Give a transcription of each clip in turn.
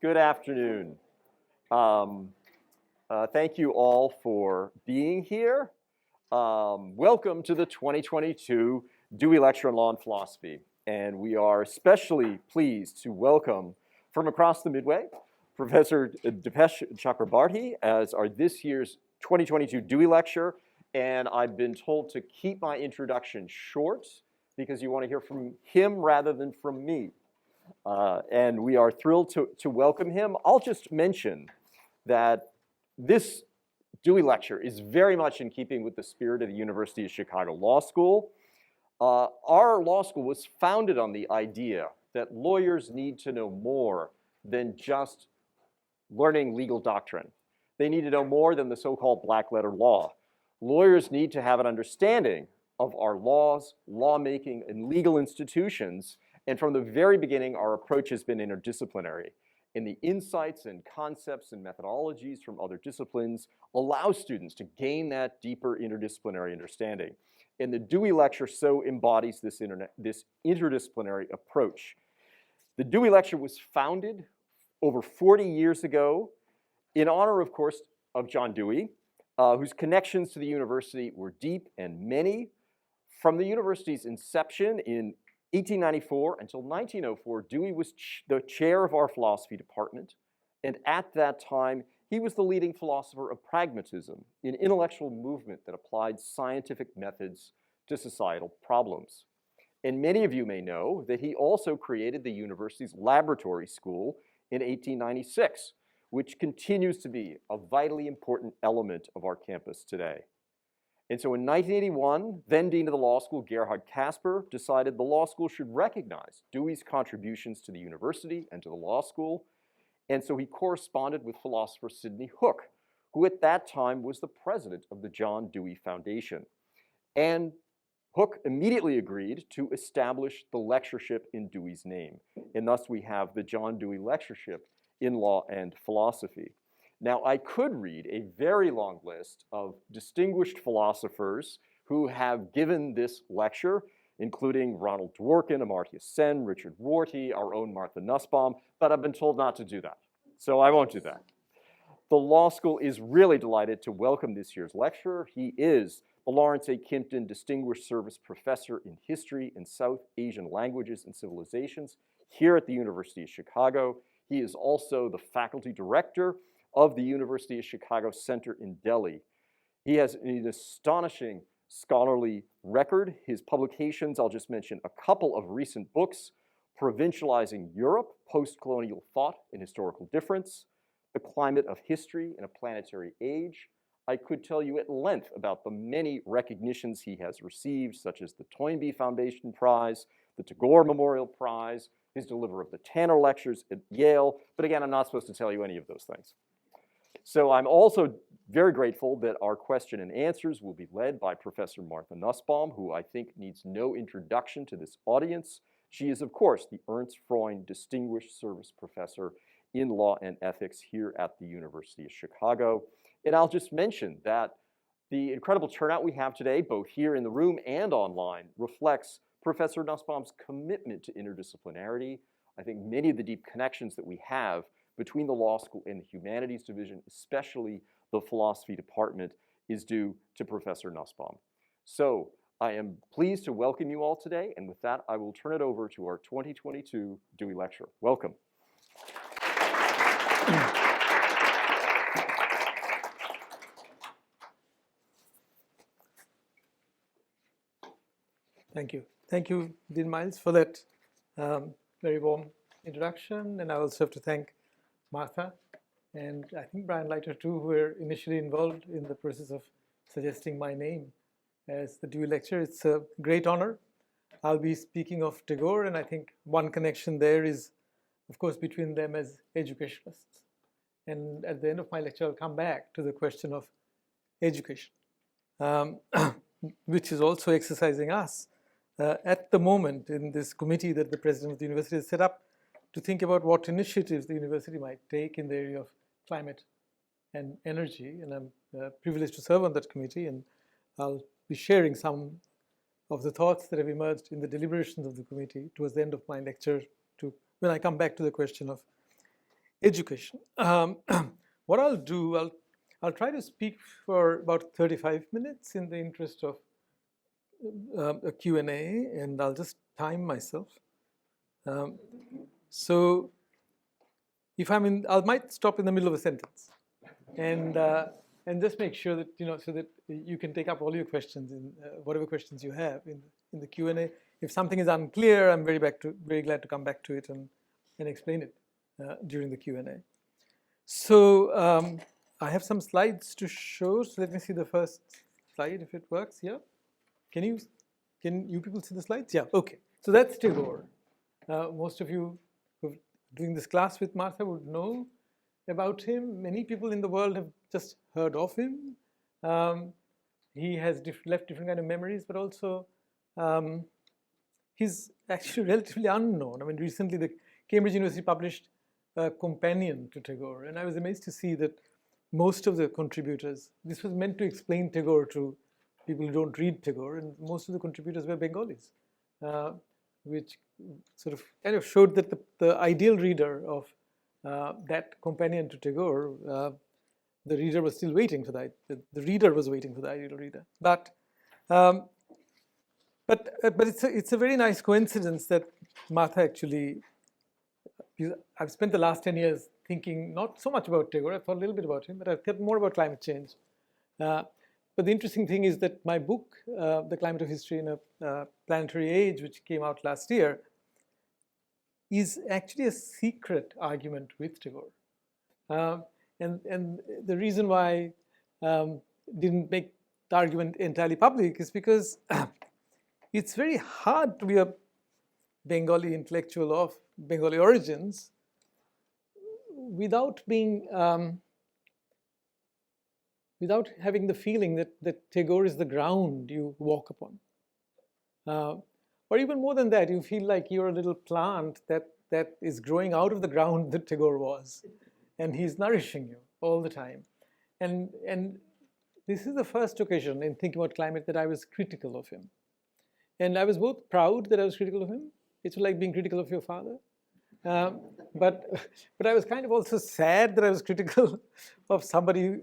Good afternoon. Thank you all for being here. Welcome to the 2022 Dewey Lecture on Law and Philosophy. And we are especially pleased to welcome from across the Midway, Professor Dipesh Chakrabarty as our this year's 2022 Dewey Lecture. And I've been told to keep my introduction short because you want to hear from him rather than from me. And we are thrilled to welcome him. I'll just mention that this Dewey Lecture is very much in keeping with the spirit of the University of Chicago Law School. Our law school was founded on the idea that lawyers need to know more than just learning legal doctrine. They need to know more than the so-called black letter law. Lawyers need to have an understanding of our laws, lawmaking, and legal institutions. And from the very beginning, our approach has been interdisciplinary. And the insights and concepts and methodologies from other disciplines allow students to gain that deeper interdisciplinary understanding. And the Dewey Lecture so embodies this interdisciplinary approach. The Dewey Lecture was founded over 40 years ago in honor, of course, of John Dewey, whose connections to the university were deep and many. From the university's inception in 1894 until 1904, Dewey was the chair of our philosophy department, and at that time, he was the leading philosopher of pragmatism, an intellectual movement that applied scientific methods to societal problems. And many of you may know that he also created the university's laboratory school in 1896, which continues to be a vitally important element of our campus today. And so in 1981, then Dean of the Law School, Gerhard Casper, decided the law school should recognize Dewey's contributions to the university and to the law school. And so he corresponded with philosopher Sidney Hook, who at that time was the president of the John Dewey Foundation. And Hook immediately agreed to establish the lectureship in Dewey's name. And thus we have the John Dewey Lectureship in Law and Philosophy. Now, I could read a very long list of distinguished philosophers who have given this lecture, including Ronald Dworkin, Amartya Sen, Richard Rorty, our own Martha Nussbaum, but I've been told not to do that, so I won't do that. The law school is really delighted to welcome this year's lecturer. He is the Lawrence A. Kimpton Distinguished Service Professor in History and South Asian Languages and Civilizations here at the University of Chicago. He is also the faculty director of the University of Chicago Center in Delhi. He has an astonishing scholarly record. His publications, I'll just mention a couple of recent books: Provincializing Europe, Post-Colonial Thought and Historical Difference, The Climate of History in a Planetary Age. I could tell you at length about the many recognitions he has received, such as the Toynbee Foundation Prize, the Tagore Memorial Prize, his deliverer of the Tanner Lectures at Yale, but again, I'm not supposed to tell you any of those things. So I'm also very grateful that our question and answers will be led by Professor Martha Nussbaum, who I think needs no introduction to this audience. She is, of course, the Ernst Freund Distinguished Service Professor in Law and Ethics here at the University of Chicago. And I'll just mention that the incredible turnout we have today, both here in the room and online, reflects Professor Nussbaum's commitment to interdisciplinarity. I think many of the deep connections that we have between the law school and the humanities division, especially the philosophy department, is due to Professor Nussbaum. So I am pleased to welcome you all today, and with that, I will turn it over to our 2022 Dewey Lecture. Welcome. Thank you. Thank you, Dean Miles, for that very warm introduction. And I also have to thank Martha, and I think Brian Leiter too, who were initially involved in the process of suggesting my name as the Dewey Lecture. It's a great honor. I'll be speaking of Tagore, and I think one connection there is, of course, between them as educationalists. And at the end of my lecture, I'll come back to the question of education, which is also exercising us at the moment in this committee that the president of the university has set up to think about what initiatives the university might take in the area of climate and energy. And I'm privileged to serve on that committee, and I'll be sharing some of the thoughts that have emerged in the deliberations of the committee towards the end of my lecture when I come back to the question of education. What I'll do, I'll try to speak for about 35 minutes in the interest of a Q&A, and I'll just time myself. So if I might stop in the middle of a sentence, and just make sure that so that you can take up all your questions in whatever questions you have in the Q&A. If something is unclear, I'm very glad to come back to it and explain it during the Q&A. So I have some slides to show. So let me see the first slide if it works. Yeah, can you people see the slides? Yeah. Okay. So that's Tagore. Most of you who are doing this class with Martha would know about him. Many people in the world have just heard of him. He has left different kind of memories, but also he's actually relatively unknown. I mean, recently the Cambridge University published a companion to Tagore, and I was amazed to see that most of the contributors, this was meant to explain Tagore to people who don't read Tagore, and most of the contributors were Bengalis, which sort of kind of showed that the ideal reader of that companion to Tagore, the reader was still waiting for that. The reader was waiting for the ideal reader. But it's a very nice coincidence that Martha actually. I've spent the last 10 years thinking not so much about Tagore. I thought a little bit about him, but I've thought more about climate change. But the interesting thing is that my book, The Climate of History in a Planetary Age, which came out last year, is actually a secret argument with Tagore. And the reason why I didn't make the argument entirely public is because it's very hard to be a Bengali intellectual of Bengali origins without being without having the feeling that Tagore is the ground you walk upon. Or even more than that, you feel like you're a little plant that is growing out of the ground that Tagore was, and he's nourishing you all the time. And this is the first occasion in thinking about climate that I was critical of him. And I was both proud that I was critical of him. It's like being critical of your father. But I was kind of also sad that I was critical of somebody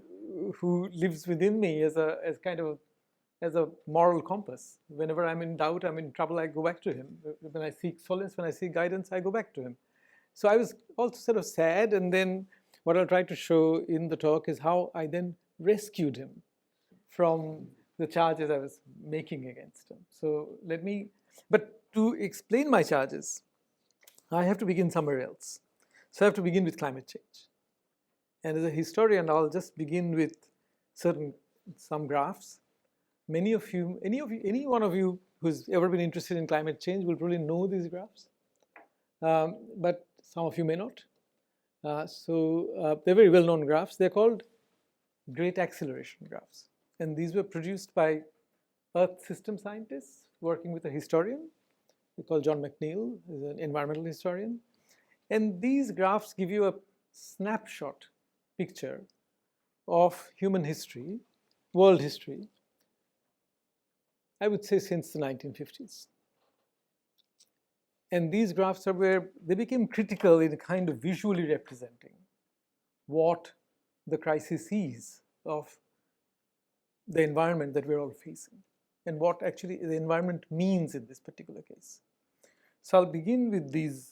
who lives within me as a moral compass. Whenever I'm in doubt, I'm in trouble, I go back to him. When I seek solace, when I seek guidance, I go back to him. So I was also sort of sad, and then what I'll try to show in the talk is how I then rescued him from the charges I was making against him. So but to explain my charges, I have to begin somewhere else. So I have to begin with climate change. And as a historian, I'll just begin with some graphs. Any one of you who's ever been interested in climate change will probably know these graphs, but some of you may not. They're very well-known graphs. They're called great acceleration graphs. And these were produced by Earth system scientists working with a historian called John McNeill, who's an environmental historian. And these graphs give you a snapshot picture of human history, world history, I would say since the 1950s. And these graphs are where they became critical in kind of visually representing what the crisis is of the environment that we're all facing and what actually the environment means in this particular case. So I'll begin with these.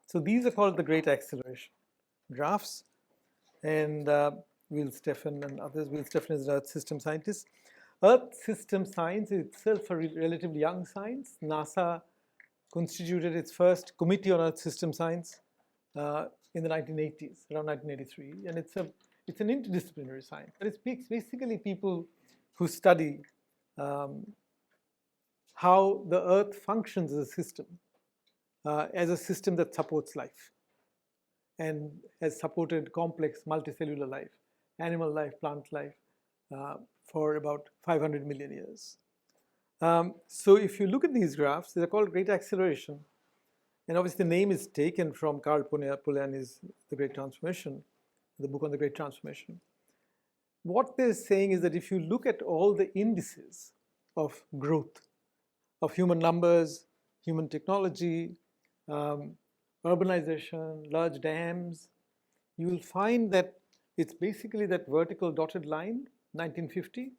So these are called the Great Acceleration graphs. And Will Steffen and others, Will Steffen is an Earth system scientist. Earth system science is itself a relatively young science. NASA constituted its first committee on Earth system science in the 1980s, around 1983. And it's an interdisciplinary science. But it's basically people who study how the Earth functions as a system that supports life and has supported complex multicellular life, animal life, plant life, for about 500 million years. So if you look at these graphs, they're called Great Acceleration. And obviously the name is taken from Karl Polanyi's The Great Transformation, the book on the Great Transformation. What they're saying is that if you look at all the indices of growth, of human numbers, human technology, urbanization, large dams, you will find that it's basically that vertical dotted line, 1950,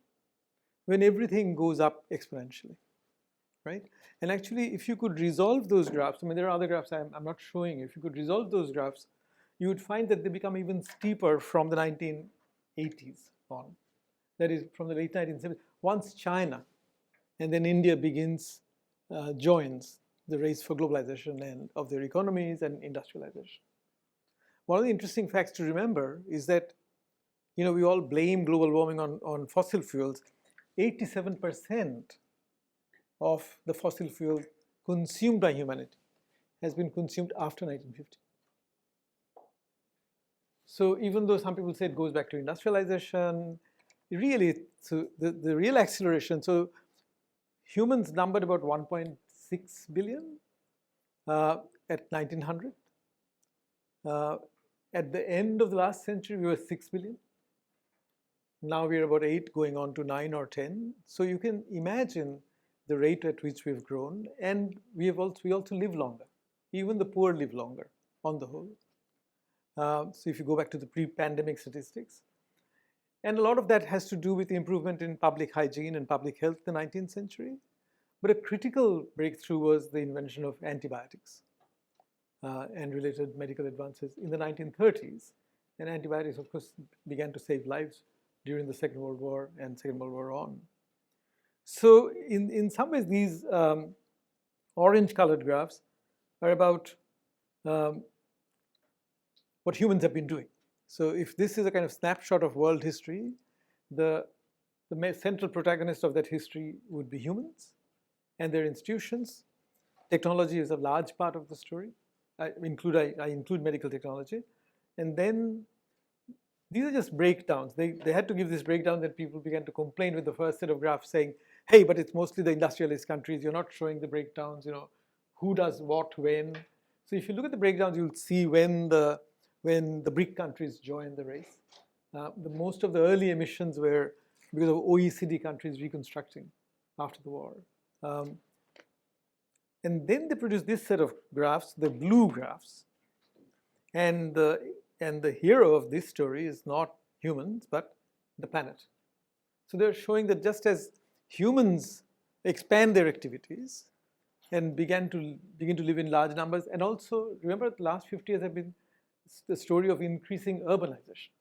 when everything goes up exponentially, right? And actually, if you could resolve those graphs, I mean, there are other graphs I'm not showing you. If you could resolve those graphs, you would find that they become even steeper from the 1980s on. That is, from the late 1970s. Once China and then India joins the race for globalization and of their economies and industrialization. One of the interesting facts to remember is that, we all blame global warming on fossil fuels. 87% of the fossil fuel consumed by humanity has been consumed after 1950. So even though some people say it goes back to industrialization, really, so the real acceleration, so humans numbered about 1.6 billion at 1900. At the end of the last century, we were 6 billion. Now we're about 8, going on to 9 or 10. So you can imagine the rate at which we've grown, and we also live longer. Even the poor live longer, on the whole. So if you go back to the pre-pandemic statistics, and a lot of that has to do with the improvement in public hygiene and public health in the 19th century. But a critical breakthrough was the invention of antibiotics and related medical advances in the 1930s. And antibiotics, of course, began to save lives during the Second World War and Second World War on. So in some ways, these orange-colored graphs are about what humans have been doing. So if this is a kind of snapshot of world history, the central protagonist of that history would be humans and their institutions. Technology is a large part of the story. I include medical technology. And then these are just breakdowns. They had to give this breakdown that people began to complain with the first set of graphs saying, hey, but it's mostly the industrialist countries. You're not showing the breakdowns, who does what, when. So if you look at the breakdowns, you'll see when the BRIC countries joined the race. Most of the early emissions were because of OECD countries reconstructing after the war. And then they produced this set of graphs, the blue graphs. And the hero of this story is not humans, but the planet. So they're showing that just as humans expand their activities and begin to live in large numbers, and also remember the last 50 years have been the story of increasing urbanization.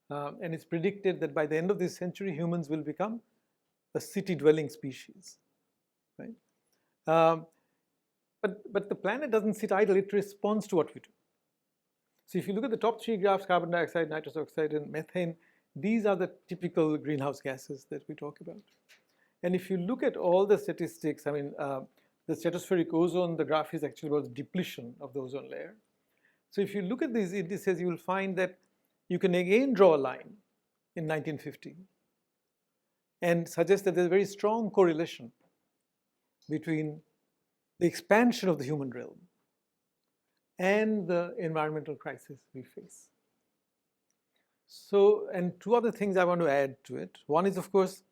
And it's predicted that by the end of this century, humans will become a city-dwelling species, right? But the planet doesn't sit idle, it responds to what we do. So if you look at the top 3 graphs, carbon dioxide, nitrous oxide, and methane, these are the typical greenhouse gases that we talk about. And if you look at all the statistics, I mean, the stratospheric ozone, the graph is actually about the depletion of the ozone layer. So if you look at these indices, you will find that you can again draw a line in 1950 and suggest that there's a very strong correlation between the expansion of the human realm and the environmental crisis we face. So, and 2 other things I want to add to it. One is, of course,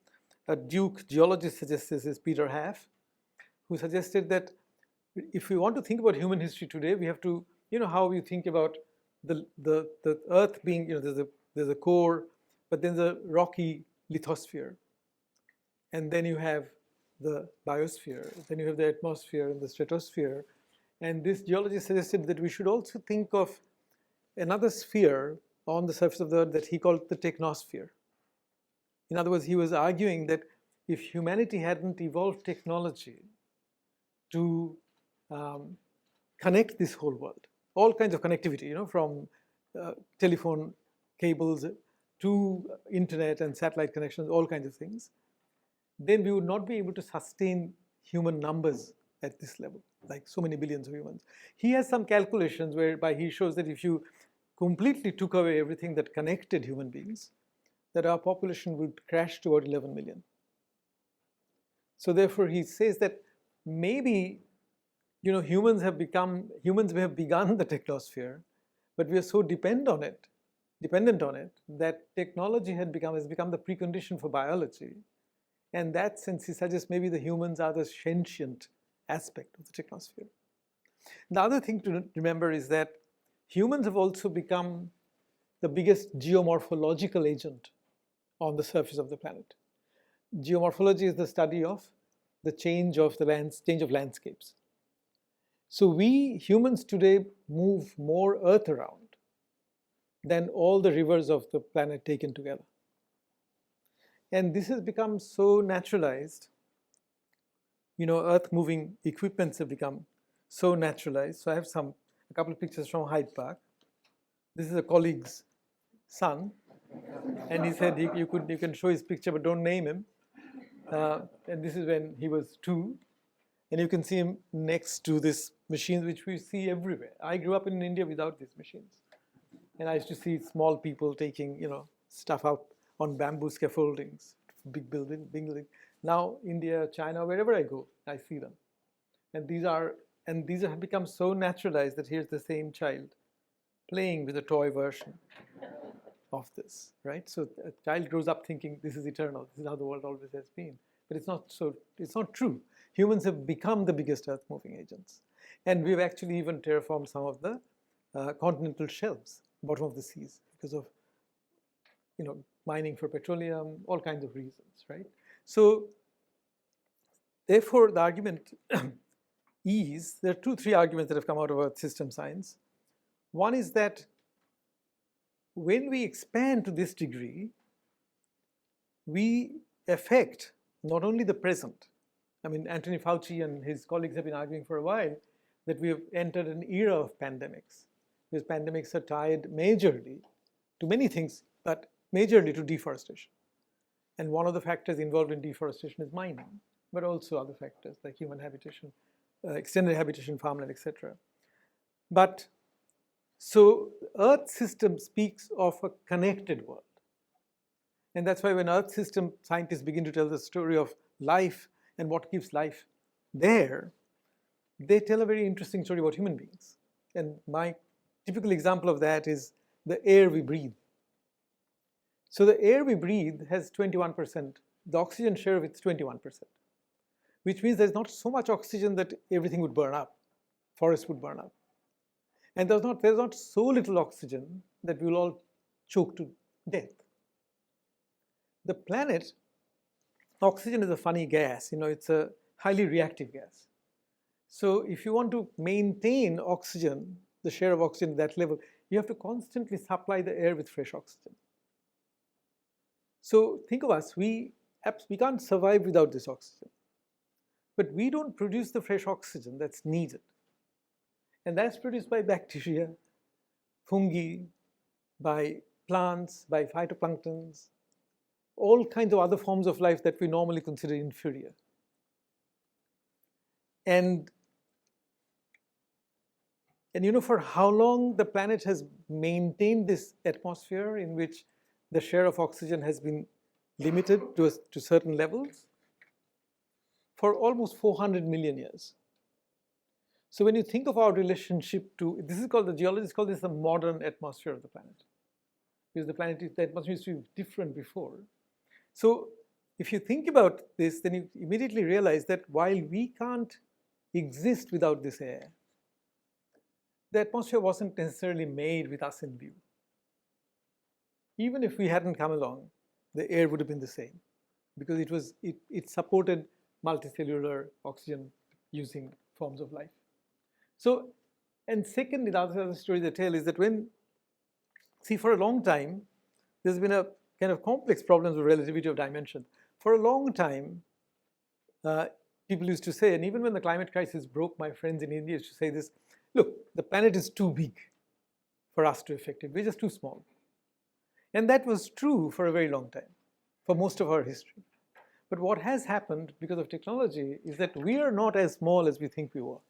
a Duke geologist suggests this is Peter Haff, who suggested that if we want to think about human history today, we have to, how we think about the Earth being, there's a core, but then the rocky lithosphere. And then you have the biosphere, then you have the atmosphere and the stratosphere. And this geologist suggested that we should also think of another sphere on the surface of the Earth that he called the technosphere. In other words, he was arguing that if humanity hadn't evolved technology to connect this whole world, all kinds of connectivity, from telephone cables to internet and satellite connections, all kinds of things, then we would not be able to sustain human numbers at this level, like so many billions of humans. He has some calculations whereby he shows that if you completely took away everything that connected human beings, that our population would crash to about 11 million. So therefore, he says that maybe humans may have begun the technosphere, but we are so dependent on it that technology has become the precondition for biology. And that sense, he suggests maybe the humans are the sentient aspect of the technosphere. The other thing to remember is that humans have also become the biggest geomorphological agent on the surface of the planet. Geomorphology is the study of the change of landscapes. So we humans today move more Earth around than all the rivers of the planet taken together. And this has become so naturalized. Earth moving equipments have become so naturalized. So I have a couple of pictures from Hyde Park. This is a colleague's son, and he said you can show his picture, but don't name him. And this is when he was 2, and you can see him next to this machines which we see everywhere. I grew up in India without these machines, and I used to see small people taking stuff out on bamboo scaffoldings, big building. Now India, China, wherever I go, I see them, and these have become so naturalized that here's the same child playing with a toy version of this, right? So a child grows up thinking this is eternal, this is how the world always has been. But it's not true. Humans have become the biggest earth-moving agents. And we've actually even terraformed some of the continental shelves, bottom of the seas, because of mining for petroleum, all kinds of reasons, right? So therefore, the argument is, there are 3 arguments that have come out of Earth system science. One is that when we expand to this degree, we affect not only the present. I mean, Anthony Fauci and his colleagues have been arguing for a while that we have entered an era of pandemics, because pandemics are tied majorly to many things, but majorly to deforestation. And one of the factors involved in deforestation is mining, but also other factors like human habitation, extended habitation, farmland, etc. But so Earth system speaks of a connected world. And that's why when Earth system scientists begin to tell the story of life and what keeps life there, they tell a very interesting story about human beings. And my typical example of that is the air we breathe. So the air we breathe has 21%. The oxygen share of it is 21%, which means there's not so much oxygen that everything would burn up, forests would burn up. And there's not so little oxygen that we'll all choke to death. The planet, oxygen is a funny gas. It's a highly reactive gas. So if you want to maintain oxygen, the share of oxygen at that level, you have to constantly supply the air with fresh oxygen. So think of us, we can't survive without this oxygen. But we don't produce the fresh oxygen that's needed. And that's produced by bacteria, fungi, by plants, by phytoplanktons, all kinds of other forms of life that we normally consider inferior. And for how long the planet has maintained this atmosphere in which the share of oxygen has been limited to certain levels? For almost 400 million years. So when you think of our relationship to, the geologists call this the modern atmosphere of the planet. Because the atmosphere used to be different before. So if you think about this, then you immediately realize that while we can't exist without this air, the atmosphere wasn't necessarily made with us in view. Even if we hadn't come along, the air would have been the same, because it supported multicellular oxygen using forms of life. So, and second, the other story they tell is that for a long time, there's been a kind of complex problems with relativity of dimension. For a long time, people used to say, and even when the climate crisis broke, my friends in India used to say this, look, the planet is too big for us to affect it. We're just too small. And that was true for a very long time, for most of our history. But what has happened because of technology is that we are not as small as we think we were.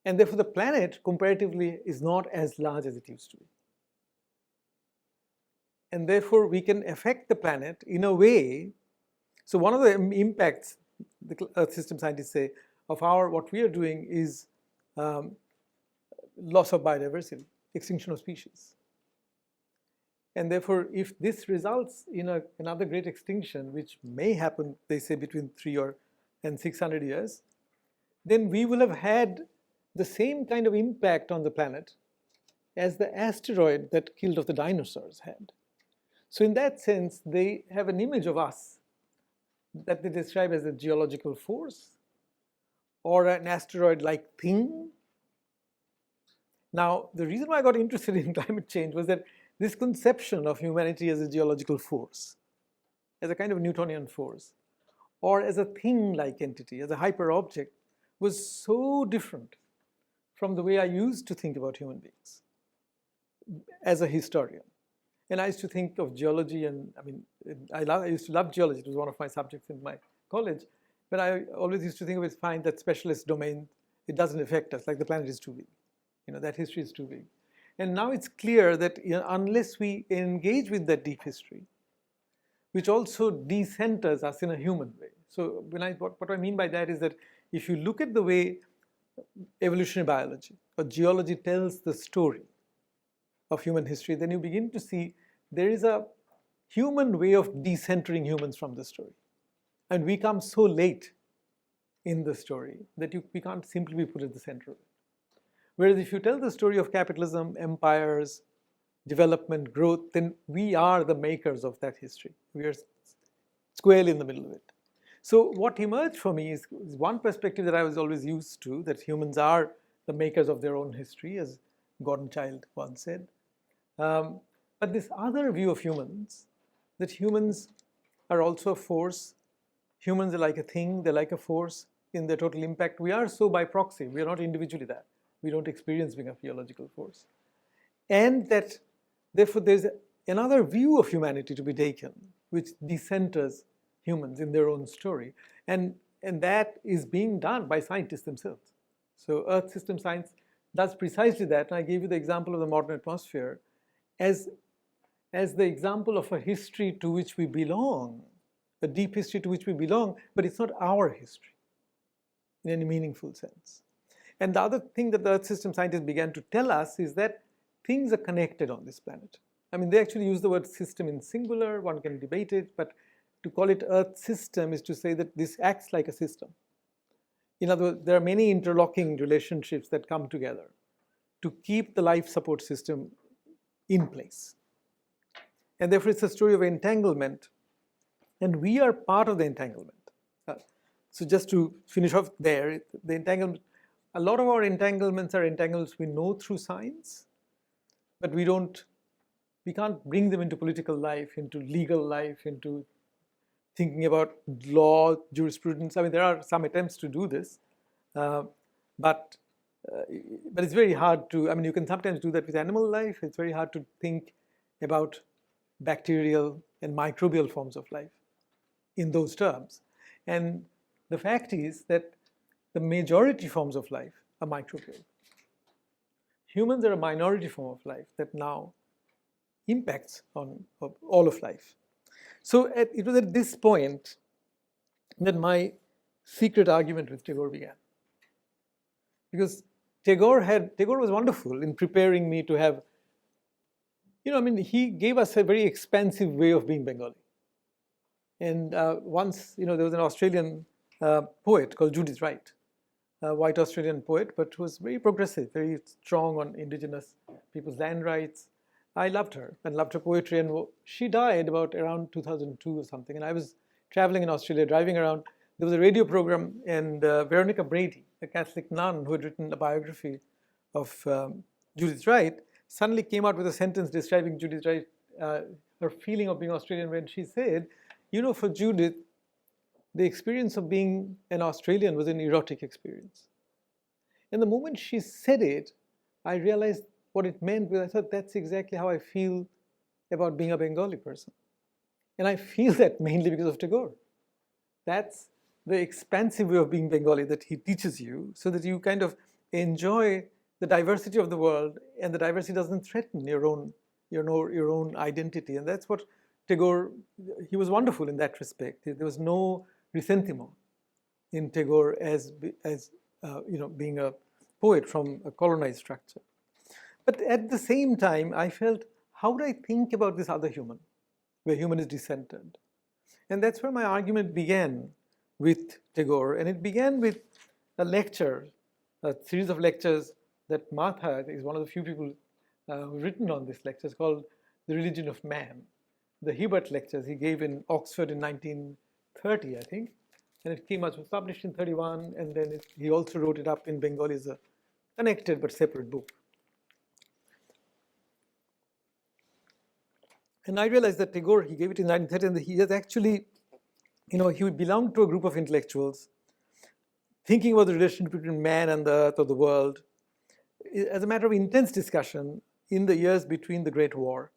And therefore, the planet, comparatively, is not as large as it used to be. And therefore, we can affect the planet in a way. So one of the impacts, the Earth system scientists say, of what we are doing is loss of biodiversity, extinction of species. And therefore, if this results in another great extinction, which may happen, they say, between 300 and 600 years, then we will have had the same kind of impact on the planet as the asteroid that killed off the dinosaurs had. So in that sense, they have an image of us that they describe as a geological force or an asteroid-like thing. Now, the reason why I got interested in climate change was that this conception of humanity as a geological force, as a kind of Newtonian force, or as a thing-like entity, as a hyper-object, was so different from the way I used to think about human beings as a historian. And I used to think of geology, and I mean, I used to love geology. It was one of my subjects in my college. But I always used to think of it, find that specialist domain, it doesn't affect us, like the planet is too big. That history is too big. And now it's clear that unless we engage with that deep history, which also decenters us in a human way. So what I mean by that is that if you look at the way evolutionary biology or geology tells the story of human history, then you begin to see there is a human way of decentering humans from the story. And we come so late in the story that we can't simply be put at the center of it. Whereas if you tell the story of capitalism, empires, development, growth, then we are the makers of that history. We are squarely in the middle of it. So what emerged for me is one perspective that I was always used to, that humans are the makers of their own history, as Gordon Childe once said. But this other view of humans, that humans are also a force, humans are like a thing, they're like a force in their total impact. We are so by proxy, we are not individually that. We don't experience being a geological force. And that, therefore, there's another view of humanity to be taken, which decenters humans in their own story. And that is being done by scientists themselves. So Earth system science does precisely that. And I gave you the example of the modern atmosphere as the example of a history to which we belong, a deep history to which we belong, but it's not our history in any meaningful sense. And the other thing that the Earth system scientists began to tell us is that things are connected on this planet. I mean, they actually use the word system in singular, one can debate it, but to call it Earth system is to say that this acts like a system. In other words, there are many interlocking relationships that come together to keep the life support system in place. And therefore, it's a story of entanglement, and we are part of the entanglement. So just to finish off there, the entanglement, a lot of our entanglements are entanglements we know through science, but we can't bring them into political life, into legal life, into thinking about law, jurisprudence. I mean, there are some attempts to do this, but it's very hard to, I mean, you can sometimes do that with animal life. It's very hard to think about bacterial and microbial forms of life in those terms. And the fact is that the majority forms of life are microbial. Humans are a minority form of life that now impacts on all of life. So it was at this point that my secret argument with Tagore began. Because Tagore was wonderful in preparing me to have, I mean, he gave us a very expansive way of being Bengali. And once, there was an Australian poet called Judith Wright, a white Australian poet, but was very progressive, very strong on indigenous people's land rights. I loved her and loved her poetry, and she died around 2002 or something. And I was traveling in Australia, driving around. There was a radio program, and Veronica Brady, a Catholic nun who had written a biography of Judith Wright, suddenly came out with a sentence describing Judith Wright, her feeling of being Australian, when she said, for Judith, the experience of being an Australian was an erotic experience. And the moment she said it, I realized what it meant, because I thought that's exactly how I feel about being a Bengali person. And I feel that mainly because of Tagore. That's the expansive way of being Bengali that he teaches you, so that you kind of enjoy the diversity of the world, and the diversity doesn't threaten your own identity. And that's what Tagore, he was wonderful in that respect. There was no ressentiment in Tagore as being a poet from a colonized structure. But at the same time, I felt, how would I think about this other human, where human is decentered? And that's where my argument began with Tagore. And it began with a lecture, a series of lectures that Martha is one of the few people who've written on this lecture. It's called The Religion of Man. The Hebert Lectures he gave in Oxford in 1930, I think. And it came out, it was published in 31, and then he also wrote it up in Bengali as a connected but separate book. And I realized that Tagore, he gave it in 1930, and he has actually, he belonged to a group of intellectuals thinking about the relationship between man and the earth or the world as a matter of intense discussion in the years between the Great War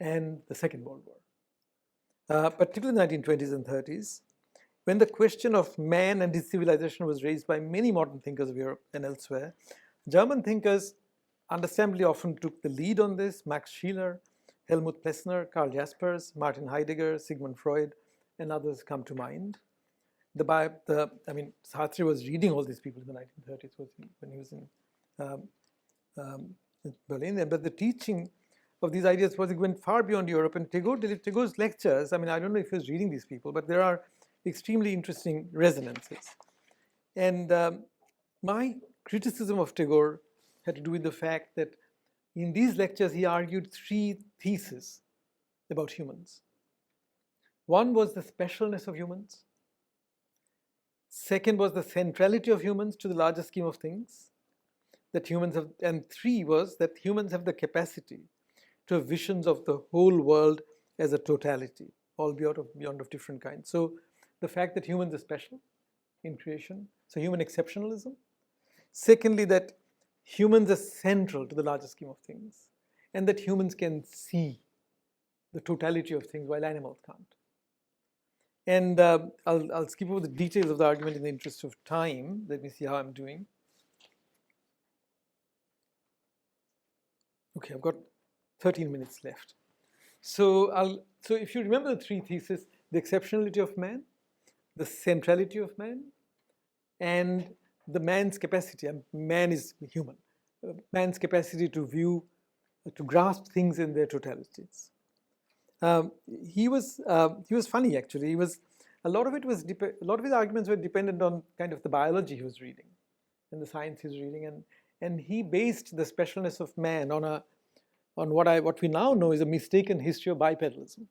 and the Second World War, particularly in the 1920s and 30s, when the question of man and his civilization was raised by many modern thinkers of Europe and elsewhere. German thinkers understandably often took the lead on this. Max Scheler, Helmut Plessner, Karl Jaspers, Martin Heidegger, Sigmund Freud, and others come to mind. Sartre was reading all these people in the 1930s when he was in Berlin. But the teaching of these ideas it went far beyond Europe. And Tagore's lectures, I don't know if he was reading these people, but there are extremely interesting resonances. And my criticism of Tagore had to do with the fact that in these lectures he argued three theses about humans. One was the specialness of humans. Second was the centrality of humans to the larger scheme of things that humans have, and three was that humans have the capacity to have visions of the whole world as a totality, albeit beyond of different kinds. So the fact that humans are special in creation, so human exceptionalism. Secondly, that humans are central to the larger scheme of things, and that humans can see the totality of things while animals can't. And I'll skip over the details of the argument in the interest of time. Let me see how I'm doing. Okay, I've got 13 minutes left. So if you remember the three theses, the exceptionality of man, the centrality of man, and the man's capacity, and man is human, man's capacity to view, to grasp things in their totalities. He was funny actually. A lot of his arguments were dependent on kind of the biology he was reading and the science he was reading, and he based the specialness of man on what we now know is a mistaken history of bipedalism.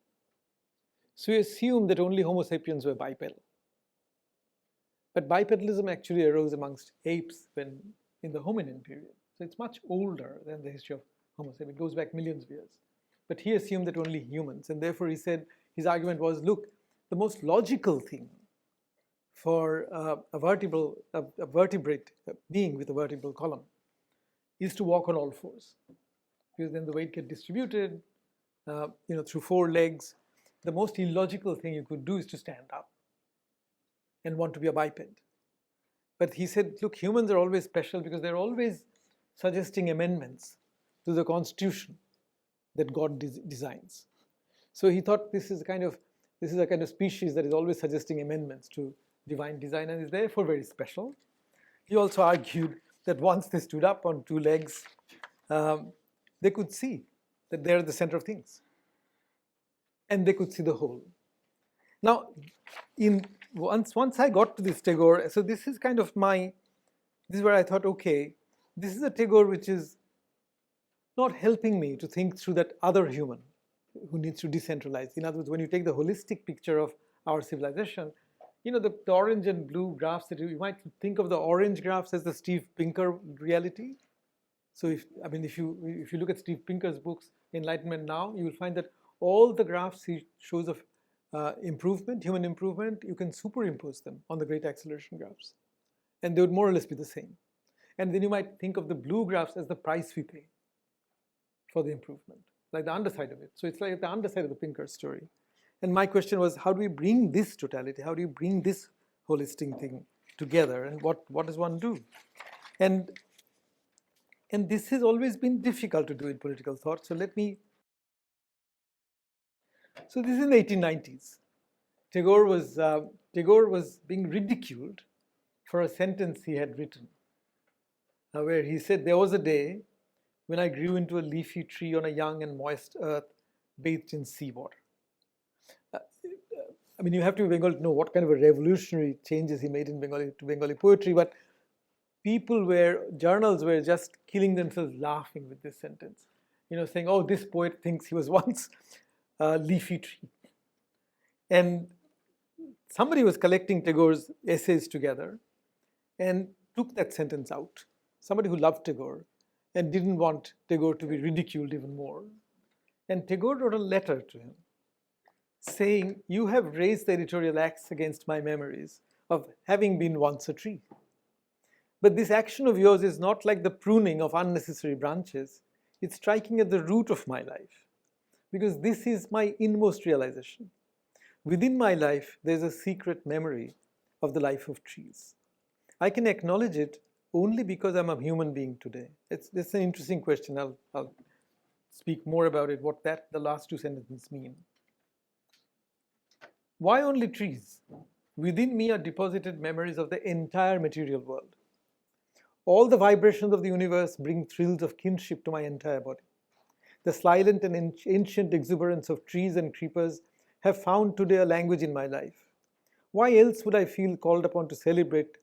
So he assumed that only Homo sapiens were bipedal. But bipedalism actually arose amongst apes in the hominin period. So it's much older than the history of Homo sapiens. It goes back millions of years. But he assumed that only humans, and therefore he said, his argument was, look, the most logical thing for a vertebrate being with a vertebral column is to walk on all fours, because then the weight gets distributed, through four legs. The most illogical thing you could do is to stand up and want to be a biped. But he said, look, humans are always special because they're always suggesting amendments to the constitution that God designs. So he thought this is a kind of species that is always suggesting amendments to divine design and is therefore very special. He also argued that once they stood up on two legs, they could see that they're the center of things, and they could see the whole. Now, once I got to this Tagore, so this is kind of this is where I thought, okay, this is a Tagore which is not helping me to think through that other human who needs to decentralize. In other words, when you take the holistic picture of our civilization, the orange and blue graphs that you might think of the orange graphs as the Steve Pinker reality. So if you look at Steve Pinker's books, Enlightenment Now, you will find that all the graphs he shows of improvement, human improvement, you can superimpose them on the great acceleration graphs, and they would more or less be the same. And then you might think of the blue graphs as the price we pay for the improvement, like the underside of it. So it's like the underside of the Pinker story. And my question was, how do we bring this totality? How do you bring this holistic thing together? And what does one do? And this has always been difficult to do in political thought. So this is in the 1890s. Tagore was being ridiculed for a sentence he had written, where he said, there was a day when I grew into a leafy tree on a young and moist earth bathed in seawater. I mean, you have to be Bengali to know what kind of a revolutionary changes he made in Bengali poetry, but journals were just killing themselves laughing with this sentence. Saying, oh, this poet thinks he was once a leafy tree. And somebody was collecting Tagore's essays together and took that sentence out. Somebody who loved Tagore and didn't want Tagore to be ridiculed even more. And Tagore wrote a letter to him saying, you have raised the editorial axe against my memories of having been once a tree. But this action of yours is not like the pruning of unnecessary branches. It's striking at the root of my life, because this is my inmost realization. Within my life, there's a secret memory of the life of trees. I can acknowledge it only because I'm a human being today. It's an interesting question. I'll speak more about it, what the last two sentences mean. Why only trees? Within me are deposited memories of the entire material world. All the vibrations of the universe bring thrills of kinship to my entire body. The silent and ancient exuberance of trees and creepers have found today a language in my life. Why else would I feel called upon to celebrate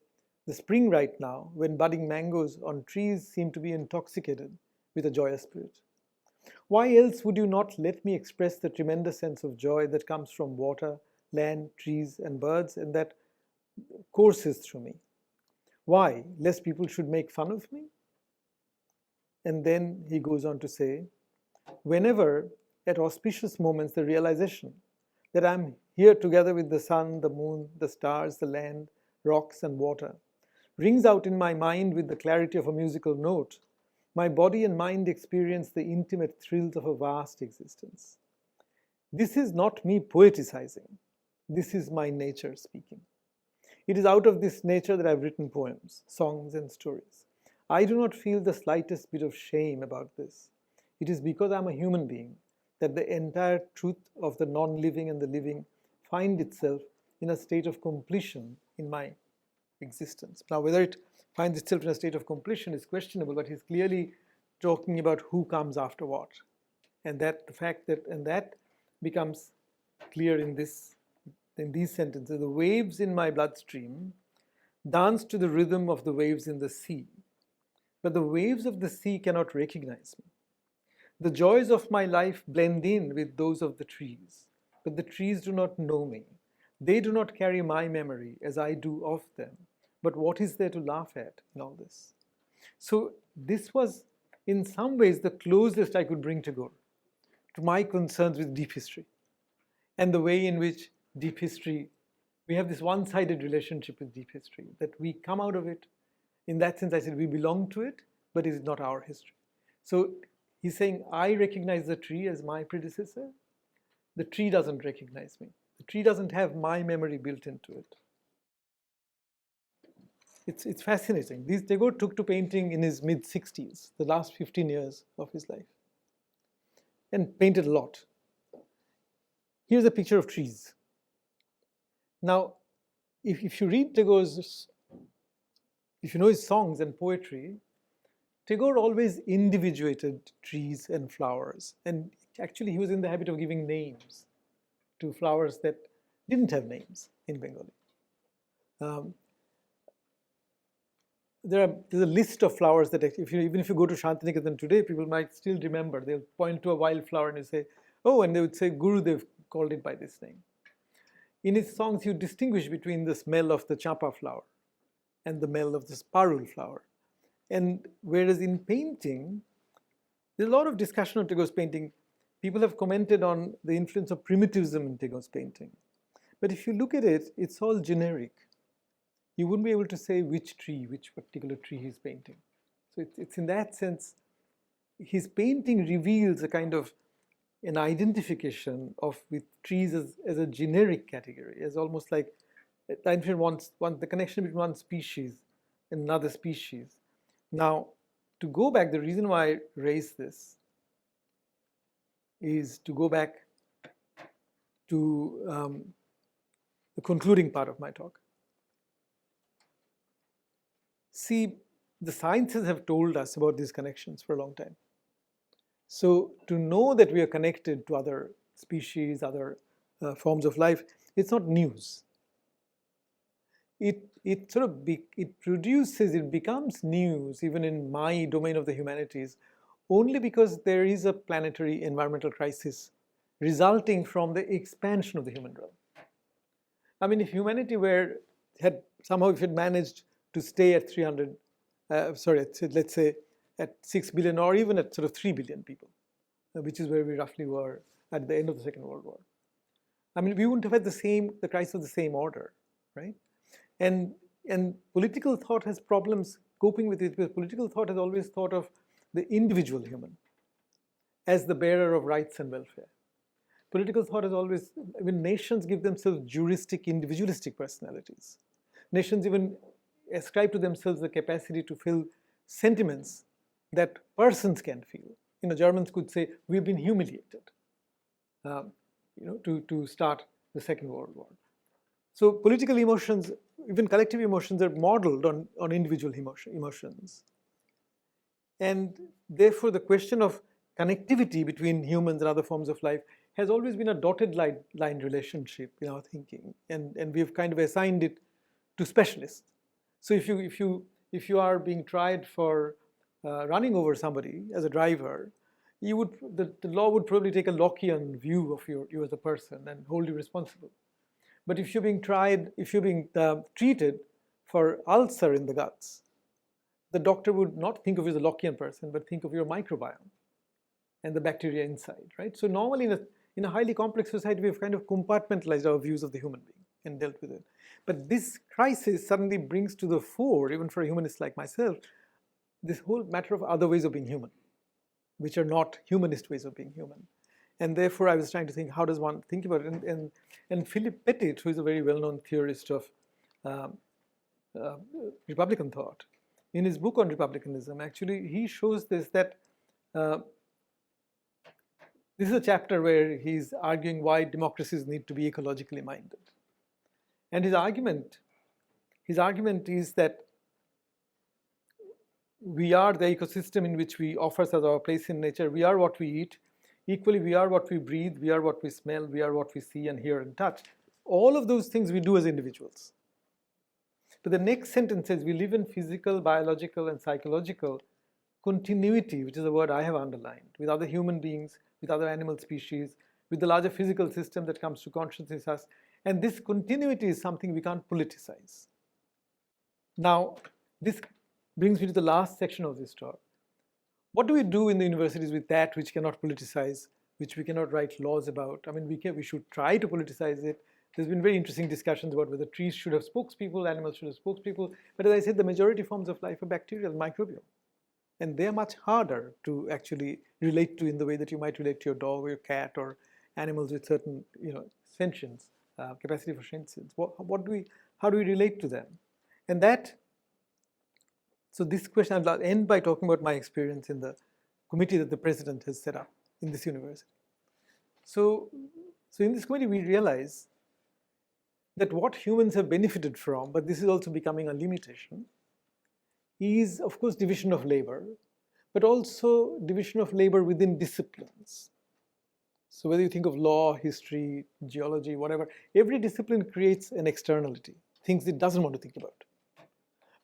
the spring right now, when budding mangoes on trees seem to be intoxicated with a joyous spirit? Why else would you not let me express the tremendous sense of joy that comes from water, land, trees, and birds, and that courses through me? Why? Lest people should make fun of me? And then he goes on to say, whenever, at auspicious moments, the realization that I'm here together with the sun, the moon, the stars, the land, rocks, and water rings out in my mind with the clarity of a musical note, my body and mind experience the intimate thrills of a vast existence. This is not me poeticizing. This is my nature speaking. It is out of this nature that I've written poems, songs, and stories. I do not feel the slightest bit of shame about this. It is because I'm a human being that the entire truth of the non-living and the living find itself in a state of completion in my existence. Now, whether it finds itself in a state of completion is questionable, but he's clearly talking about who comes after what. And that the fact that, and that becomes clear in these sentences. The waves in my bloodstream dance to the rhythm of the waves in the sea, but the waves of the sea cannot recognize me. The joys of my life blend in with those of the trees, but the trees do not know me. They do not carry my memory as I do of them, but what is there to laugh at in all this? So this was, in some ways, the closest I could bring Tagore to my concerns with deep history, and the way in which deep history, we have this one-sided relationship with deep history, that we come out of it. In that sense, I said we belong to it, but it is not our history. So he's saying, I recognize the tree as my predecessor. The tree doesn't recognize me. The tree doesn't have my memory built into it. It's fascinating. Tagore took to painting in his mid-60s, the last 15 years of his life, and painted a lot. Here's a picture of trees. Now, if you read Tagore's, if you know his songs and poetry, Tagore always individuated trees and flowers. And actually, he was in the habit of giving names to flowers that didn't have names in Bengali. There's a list of flowers that even if you go to Shantiniketan today, people might still remember. They'll point to a wildflower and you say, oh, and they would say, Gurudev called it by this name. In his songs, you distinguish between the smell of the champa flower and the smell of the sparul flower. And whereas in painting, there's a lot of discussion on Tagore's painting. People have commented on the influence of primitivism in Tagore's painting. But if you look at it, it's all generic. You wouldn't be able to say which particular tree he's painting. So it's in that sense, his painting reveals a kind of an identification with trees as a generic category, as almost like the connection between one species and another species. Now, to go back, the reason why I raised this is to go back to the concluding part of my talk. See, the sciences have told us about these connections for a long time. So to know that we are connected to other species, other forms of life, it's not news. It becomes news even in my domain of the humanities only because there is a planetary environmental crisis resulting from the expansion of the human realm. I mean, if humanity had managed to stay at 300, let's say at 6 billion or even at sort of 3 billion people, which is where we roughly were at the end of the Second World War. I mean, we wouldn't have had the crisis of the same order, right? And political thought has problems coping with it because political thought has always thought of the individual human as the bearer of rights and welfare. Political thought has always, even nations give themselves juristic, individualistic personalities. Nations even ascribe to themselves the capacity to feel sentiments that persons can feel. Germans could say, we've been humiliated, to start the Second World War. So political emotions, even collective emotions, are modeled on individual emotions. And therefore, the question of connectivity between humans and other forms of life has always been a dotted line relationship in our thinking, and we've kind of assigned it to specialists. So if you are being tried for running over somebody as a driver, the law would probably take a Lockean view of you as a person and hold you responsible. But if you're being treated for ulcer in the guts, the doctor would not think of you as a Lockean person, but think of your microbiome and the bacteria inside, right? So normally in a highly complex society, we've kind of compartmentalized our views of the human being and dealt with it. But this crisis suddenly brings to the fore, even for a humanist like myself, this whole matter of other ways of being human, which are not humanist ways of being human. And therefore, I was trying to think, how does one think about it? And Philip Pettit, who is a very well-known theorist of Republican thought, in his book on republicanism, actually, he shows that this is a chapter where he's arguing why democracies need to be ecologically minded. And his argument is that we are the ecosystem in which we offer as our place in nature. We are what we eat. Equally, we are what we breathe. We are what we smell. We are what we see and hear and touch. All of those things we do as individuals. But the next sentence says we live in physical, biological, and psychological continuity, which is a word I have underlined, with other human beings, with other animal species, with the larger physical system that comes to consciousness us. And this continuity is something we can't politicize. Now, this brings me to the last section of this talk. What do we do in the universities with that which cannot politicize, which we cannot write laws about? I mean, we should try to politicize it. There's been very interesting discussions about whether trees should have spokespeople, animals should have spokespeople. But as I said, the majority forms of life are bacterial, microbial. And they're much harder to actually relate to in the way that you might relate to your dog or your cat or animals with certain, sentience, capacity for sentience. How do we relate to them? And so this question, I'll end by talking about my experience in the committee that the president has set up in this university. So in this committee, we realize that what humans have benefited from, but this is also becoming a limitation, is, of course, division of labor, but also division of labor within disciplines. So whether you think of law, history, geology, whatever, every discipline creates an externality, things it doesn't want to think about,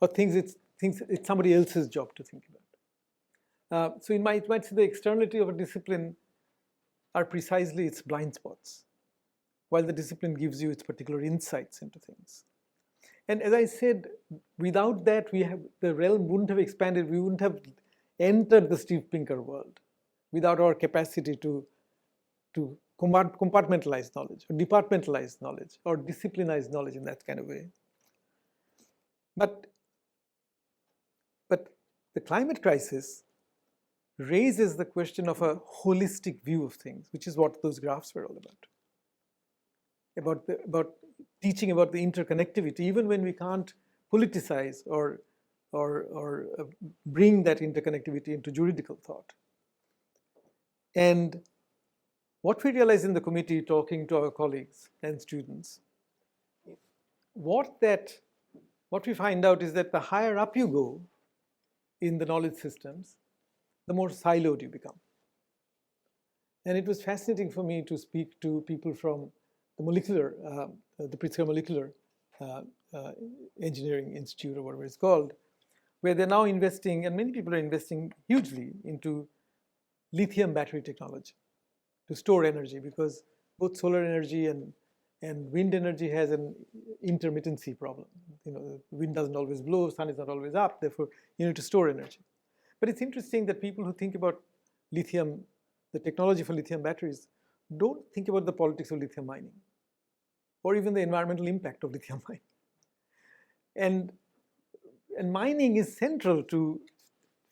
or things it's somebody else's job to think about. So you might say the externality of a discipline are precisely its blind spots, while the discipline gives you its particular insights into things. And as I said, without that, the realm wouldn't have expanded. We wouldn't have entered the Steve Pinker world without our capacity to compartmentalize knowledge, or departmentalize knowledge, or disciplinize knowledge in that kind of way. But the climate crisis raises the question of a holistic view of things, which is what those graphs were all about teaching about the interconnectivity, even when we can't politicize or bring that interconnectivity into juridical thought. And what we realize in the committee, talking to our colleagues and students, what we find out is that the higher up you go in the knowledge systems, the more siloed you become. And it was fascinating for me to speak to people from the Pritzker Molecular Engineering Institute, or whatever it's called, where they're now investing, and many people are investing hugely into lithium battery technology to store energy, because both solar energy and wind energy has an intermittency problem. Wind doesn't always blow, sun is not always up, therefore you need to store energy. But it's interesting that people who think about lithium, the technology for lithium batteries, don't think about the politics of lithium mining or even the environmental impact of lithium mining. And mining is central to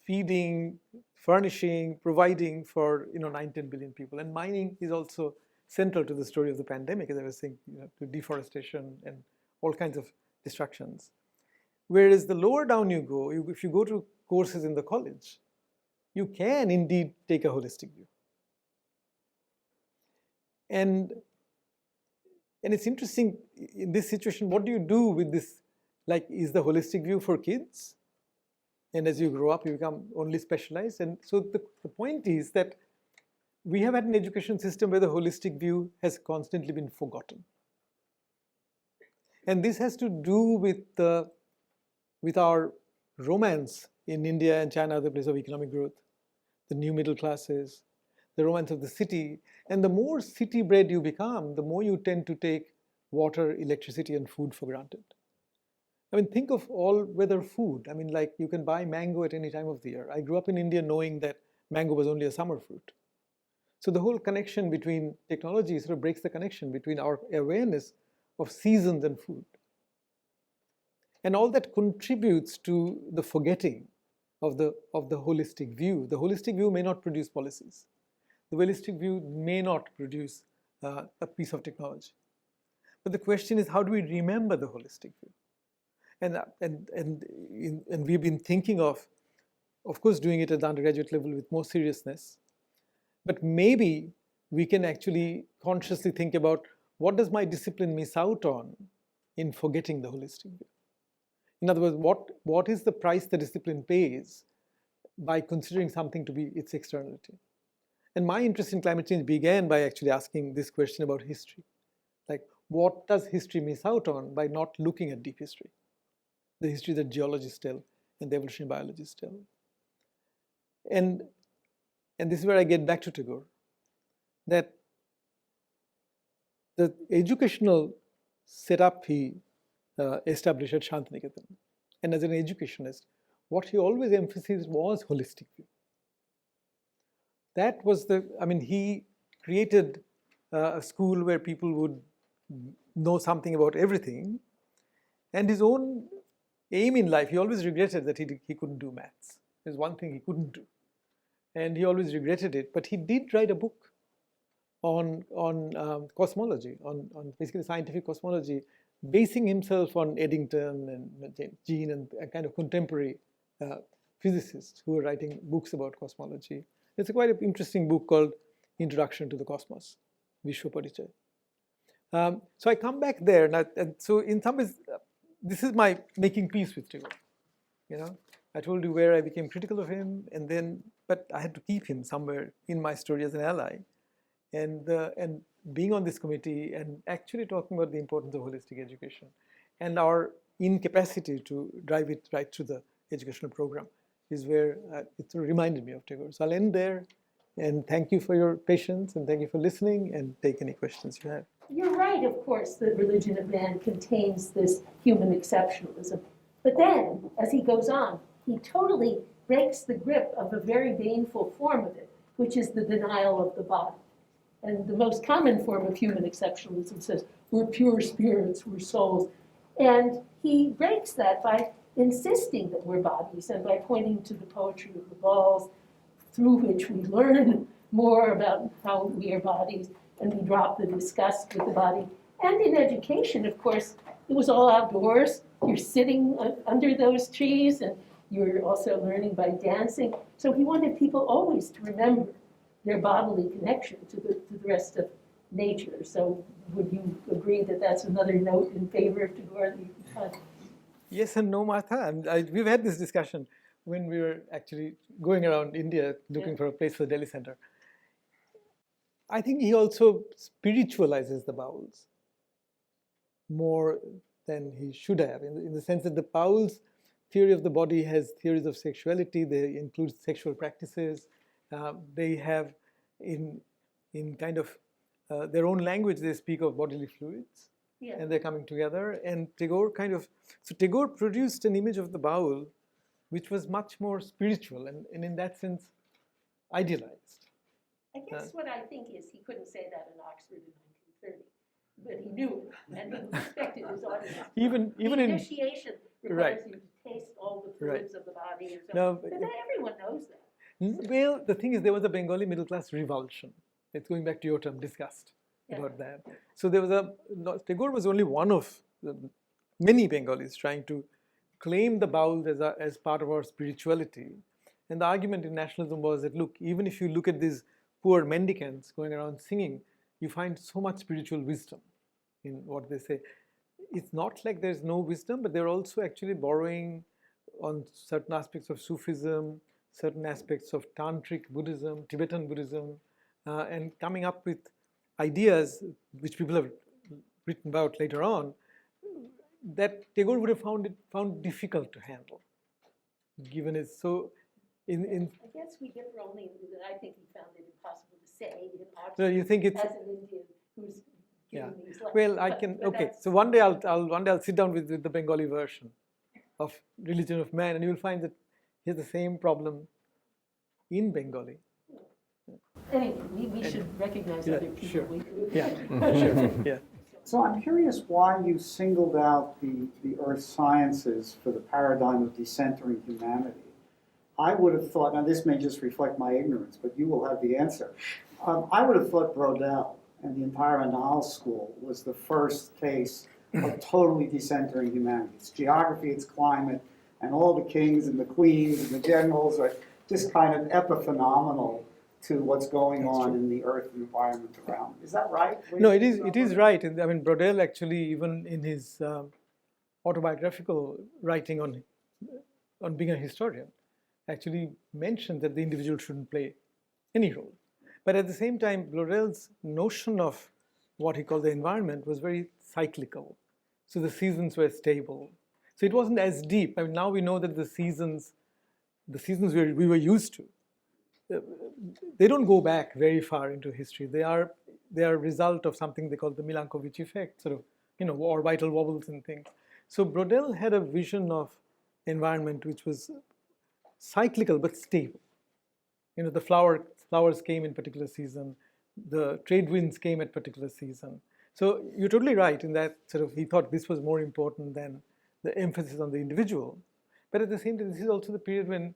feeding, furnishing, providing for 9-10 billion people. And mining is also central to the story of the pandemic, as I was saying, to deforestation and all kinds of destructions. Whereas the lower down you go, if you go to courses in the college, you can indeed take a holistic view. And it's interesting in this situation, what do you do with this? Like, is the holistic view for kids? And as you grow up, you become only specialized. And so the point is that we have had an education system where the holistic view has constantly been forgotten. And this has to do with our romance in India and China, the place of economic growth, the new middle classes, the romance of the city. And the more city-bred you become, the more you tend to take water, electricity, and food for granted. I mean, think of all-weather food. I mean, like, you can buy mango at any time of the year. I grew up in India knowing that mango was only a summer fruit. So the whole connection between technology sort of breaks the connection between our awareness of seasons and food. And all that contributes to the forgetting of the holistic view. The holistic view may not produce policies. The holistic view may not produce a piece of technology. But the question is, how do we remember the holistic view? And we've been thinking of course, doing it at the undergraduate level with more seriousness. But maybe we can actually consciously think about, what does my discipline miss out on in forgetting the holistic view? In other words, what is the price the discipline pays by considering something to be its externality? And my interest in climate change began by actually asking this question about history. Like, what does history miss out on by not looking at deep history? The history that geologists tell and the evolutionary biologists tell. And this is where I get back to Tagore, that the educational setup he established at Shantiniketan, and as an educationist, what he always emphasized was holistic view. That was he created a school where people would know something about everything, and his own aim in life, he always regretted that he couldn't do maths. There's one thing he couldn't do, and he always regretted it. But he did write a book on cosmology, on basically scientific cosmology, basing himself on Eddington and Jean and a kind of contemporary physicists who were writing books about cosmology. It's a quite interesting book called Introduction to the Cosmos, Vishwa Parichay. So I come back there, and so in some ways, this is my making peace with Tagore. I told you where I became critical of him, but I had to keep him somewhere in my story as an ally, and being on this committee and actually talking about the importance of holistic education and our incapacity to drive it right through the educational program is where it reminded me of Tagore. So I'll end there, and thank you for your patience, and thank you for listening, and take any questions you have. You're right, of course, that Religion of Man contains this human exceptionalism. But then, as he goes on, he totally breaks the grip of a very baneful form of it, which is the denial of the body. And the most common form of human exceptionalism says, we're pure spirits, we're souls. And he breaks that by insisting that we're bodies and by pointing to the poetry of the bowels, through which we learn more about how we are bodies, and we drop the disgust with the body. And in education, of course, it was all outdoors. You're sitting under those trees, and you're also learning by dancing. So he wanted people always to remember their bodily connection to the rest of nature. So would you agree that that's another note in favor of Tagore? Yes and no, Martha. We've had this discussion when we were actually going around India looking for a place for the Delhi Center. I think he also spiritualizes the bowels. more than he should have, in the sense that the bowels theory of the body has theories of sexuality. They include sexual practices. They have in kind of their own language, they speak of bodily fluids, Yeah. and they're coming together. And Tagore Tagore produced an image of the bowel which was much more spiritual and in that sense idealized. I guess what I think is he couldn't say that in Oxford in 1930, but he knew it, and he respected his audience. Even the in initiation requires right. you to taste all the fluids of the body or something. No, but everyone knows that. well, the thing is, there was a Bengali middle class revulsion. It's going back to your term, disgust about that. So there was Tagore was only one of many Bengalis trying to claim the bowels as part of our spirituality. And the argument in nationalism was that, look, even if you look at these poor mendicants going around singing, you find so much spiritual wisdom in what they say. It's not like there's no wisdom, but they're also actually borrowing on certain aspects of Sufism, certain aspects of Tantric Buddhism, Tibetan Buddhism, and coming up with ideas which people have written about later on that Tagore would have found difficult to handle, given his so. I guess we differ only in that I think he found it impossible to say in Oxford so you think it's as an Indian who's giving these lectures. Well, I can okay. So one day I'll sit down with the Bengali version of Religion of Man, and you will find that he has the same problem in Bengali. Anyway, we should recognize other people. Sure. Yeah, sure. Yeah. So I'm curious why you singled out the earth sciences for the paradigm of decentering humanity. I would have thought, now this may just reflect my ignorance, but you will have the answer. I would have thought Brodel and the entire Annales school was the first case of totally decentering humanity. Its geography, its climate, and all the kings and the queens and the generals are just kind of epiphenomenal to what's going on in the earth and environment around. Is that right? No, it is right. I mean, Brodel actually, even in his autobiographical writing on being a historian, actually mentioned that the individual shouldn't play any role. But at the same time, Brodel's notion of what he called the environment was very cyclical. So the seasons were stable. So it wasn't as deep. I mean, now we know that the seasons we were used to, they don't go back very far into history. They are a result of something they call the Milankovitch effect, sort of, orbital wobbles and things. So Brodel had a vision of environment which was cyclical but stable. The flowers came in particular season, the trade winds came at particular season. So you're totally right in that sort of he thought this was more important than the emphasis on the individual. But at the same time, this is also the period when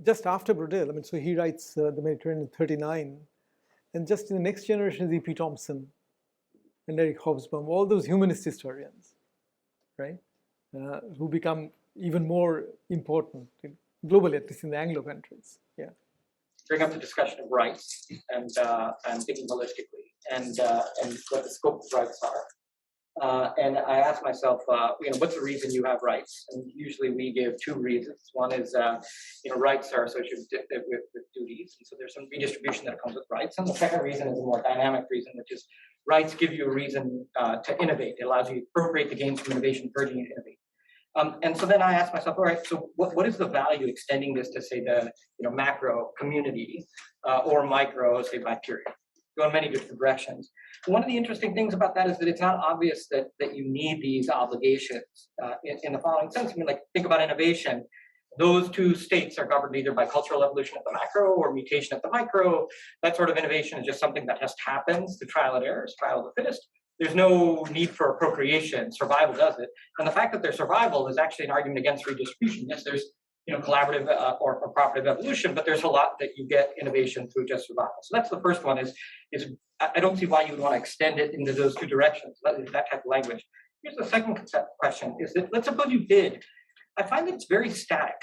just after Brodel, so he writes the Mediterranean in 1939, and just in the next generation is E.P. Thompson and Eric Hobsbawm, all those humanist historians, right, who become even more important globally, at least in the Anglo countries. Yeah. Bring up the discussion of rights and thinking holistically and what the scope of rights are. And I ask myself, what's the reason you have rights? And usually we give two reasons. One is, rights are associated with duties, and so there's some redistribution that comes with rights. And the second reason is a more dynamic reason, which is rights give you a reason to innovate. It allows you to appropriate the gains from innovation, urging you to innovate. And so then I ask myself, all right, so what is the value extending this to, say, the macro community or micro, say, bacteria? Go in many different directions. One of the interesting things about that is that it's not obvious that you need these obligations in the following sense. Think about innovation. Those two states are governed either by cultural evolution at the macro or mutation at the micro. That sort of innovation is just something that just happens through trial and error, survival of the fittest. There's no need for procreation. Survival does it. And the fact that there's survival is actually an argument against redistribution. Yes, there's collaborative or cooperative evolution, but there's a lot that you get innovation through just survival. So that's the first one is I don't see why you would want to extend it into those two directions, that type of language. Here's the second question is that, let's suppose you did. I find that it's very static,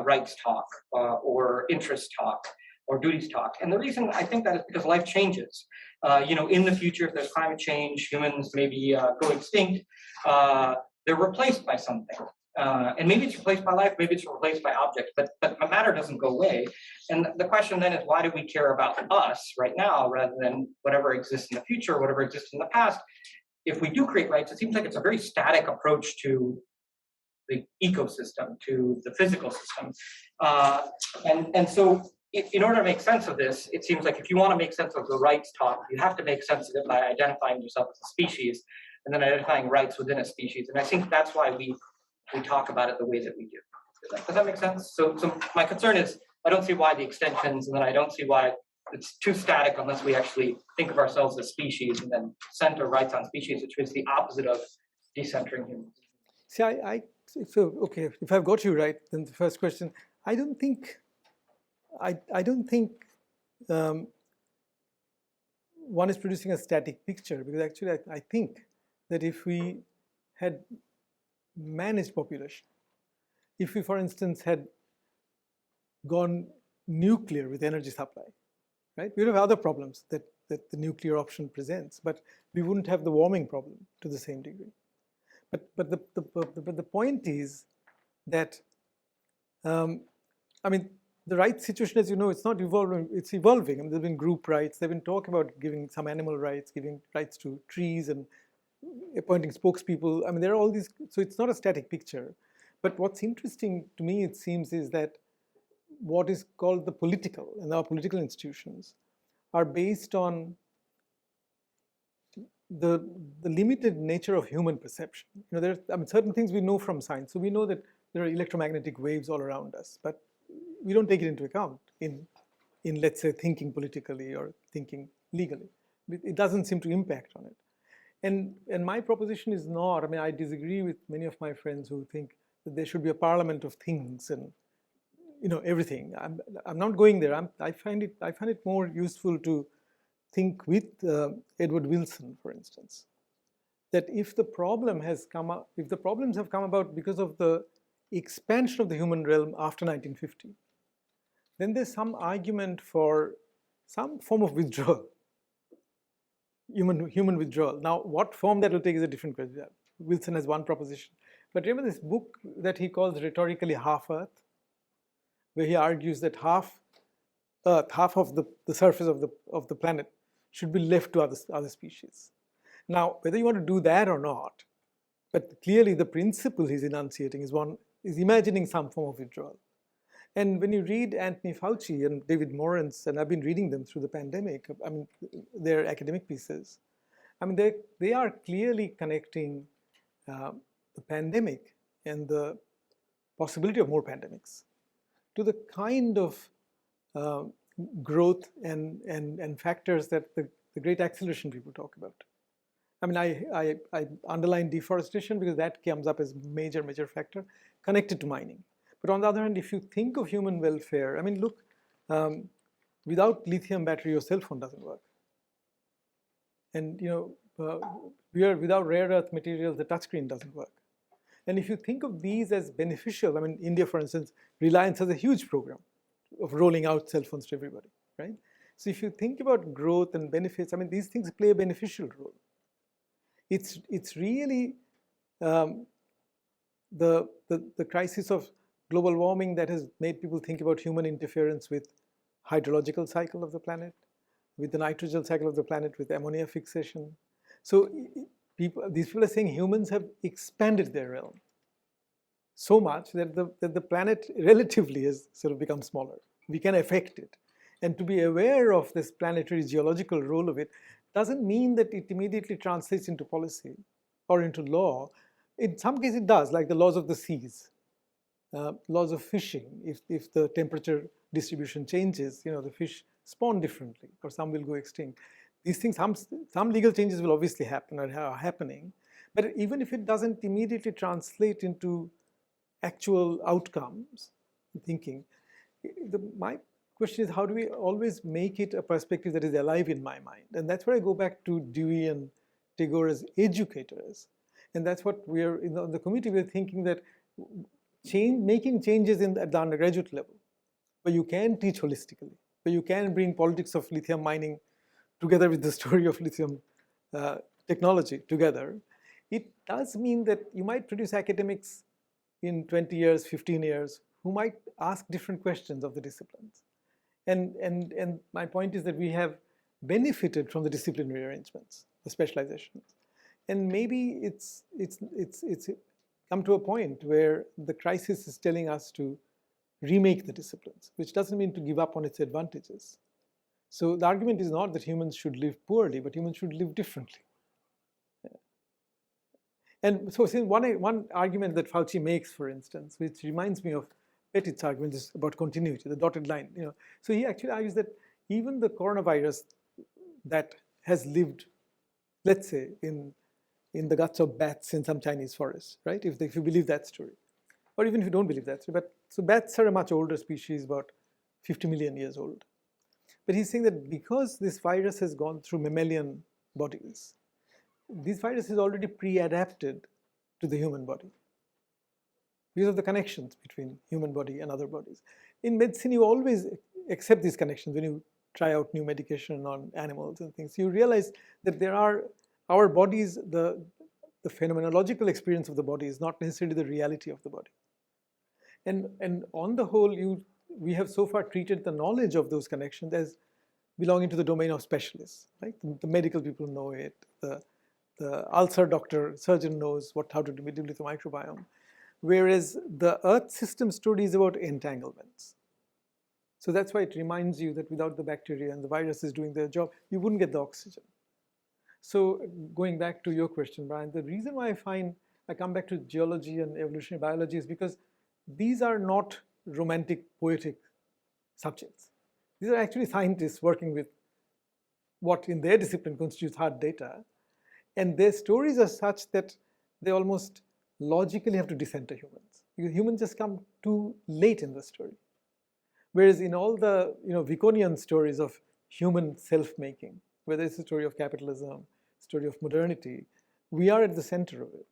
rights talk or interest talk or duties talk. And the reason I think that is because life changes. In the future, if there's climate change, humans maybe go extinct, they're replaced by something. And maybe it's replaced by life, maybe it's replaced by objects, but matter doesn't go away. And the question then is, why do we care about us right now rather than whatever exists in the future, whatever exists in the past? if we do create rights, it seems like it's a very static approach to the ecosystem, to the physical system. And so in order to make sense of this, it seems like if you want to make sense of the rights talk, you have to make sense of it by identifying yourself as a species and then identifying rights within a species. And I think that's why we talk about it the way that we do. Does that make sense? So my concern is I don't see why the extensions, and then I don't see why it's too static unless we actually think of ourselves as species and then center rights on species, which is the opposite of decentering humans. See, so okay, if I've got you right, then the first question, I don't think one is producing a static picture, because actually I think that if we had managed population, if we, for instance, had gone nuclear with energy supply, right? We would have other problems that the nuclear option presents, but we wouldn't have the warming problem to the same degree. But the point is that, I mean, the rights situation, as you know, it's not evolving, it's evolving. I mean, there have been group rights, there have been talk about giving some animal rights, giving rights to trees and appointing spokespeople. I mean, there are all these, so it's not a static picture. But what's interesting to me, it seems, is that what is called the political, and our political institutions are based on the limited nature of human perception. You know, I mean, certain things we know from science. So we know that there are electromagnetic waves all around us, but we don't take it into account in let's say, thinking politically or thinking legally. It doesn't seem to impact on it. And my proposition is not, I mean, I disagree with many of my friends who think that there should be a parliament of things and, you know, everything. I'm not going there. I find it more useful to think with Edward Wilson, for instance, that if the problem has come up, if the problems have come about because of the expansion of the human realm after 1950, then there's some argument for some form of withdrawal, human withdrawal. Now, what form that will take is a different question. Wilson has one proposition. But remember this book that he calls Rhetorically Half Earth, where he argues that half Earth, half of the surface of the planet should be left to other species. Now, whether you want to do that or not, but clearly the principle he's enunciating is imagining some form of withdrawal. And when you read Anthony Fauci and David Moran's, and I've been reading them through the pandemic, I mean, their academic pieces, I mean, they are clearly connecting the pandemic and the possibility of more pandemics to the kind of growth and factors that the great acceleration people talk about. I mean, I underline deforestation because that comes up as a major factor connected to mining. But on the other hand, if you think of human welfare, I mean, look, without lithium battery, your cell phone doesn't work. And, you know, without rare earth materials, the touchscreen doesn't work. And if you think of these as beneficial, I mean, India, for instance, Reliance has a huge program of rolling out cell phones to everybody, right? So if you think about growth and benefits, I mean, these things play a beneficial role. It's really the crisis of global warming that has made people think about human interference with hydrological cycle of the planet, with the nitrogen cycle of the planet, with ammonia fixation. So these people are saying humans have expanded their realm so much that the planet relatively has sort of become smaller. We can affect it. And to be aware of this planetary geological role of it doesn't mean that it immediately translates into policy or into law. In some cases it does, like the laws of the seas, laws of fishing. If the temperature distribution changes, you know, the fish spawn differently, or some will go extinct. These things, some legal changes will obviously happen or are happening, but even if it doesn't immediately translate into actual outcomes, thinking, my question is, how do we always make it a perspective that is alive in my mind? And that's where I go back to Dewey and Tagore as educators. And that's what we're, in the committee, we're thinking that making changes at the undergraduate level, where you can teach holistically, where you can bring politics of lithium mining together with the story of lithium technology together, it does mean that you might produce academics in 20 years, 15 years, who might ask different questions of the disciplines. And my point is that we have benefited from the disciplinary arrangements, the specializations. And maybe it's come to a point where the crisis is telling us to remake the disciplines, which doesn't mean to give up on its advantages. So the argument is not that humans should live poorly, but humans should live differently. And so one argument that Fauci makes, for instance, which reminds me of Pettit's argument, is about continuity, the dotted line. So he actually argues that even the coronavirus that has lived, let's say, in the guts of bats in some Chinese forest, right? If you believe that story, or even if you don't believe that story. But so bats are a much older species, about 50 million years old. But he's saying that because this virus has gone through mammalian bodies, this virus is already pre-adapted to the human body because of the connections between human body and other bodies. In medicine, you always accept these connections when you try out new medication on animals and things. You realize that there are our bodies, the phenomenological experience of the body is not necessarily the reality of the body. And on the whole, we have so far treated the knowledge of those connections as belonging to the domain of specialists, right? The medical people know it. The ulcer doctor, surgeon knows how to deal with the microbiome. Whereas the Earth system story is about entanglements. So that's why it reminds you that without the bacteria and the viruses doing their job, you wouldn't get the oxygen. So going back to your question, Brian, the reason why I come back to geology and evolutionary biology is because these are not romantic, poetic subjects. These are actually scientists working with what in their discipline constitutes hard data. And their stories are such that they almost logically have to decenter humans. Humans just come too late in the story. Whereas in all the Viconian stories of human self-making, whether it's the story of capitalism, story of modernity, we are at the center of it.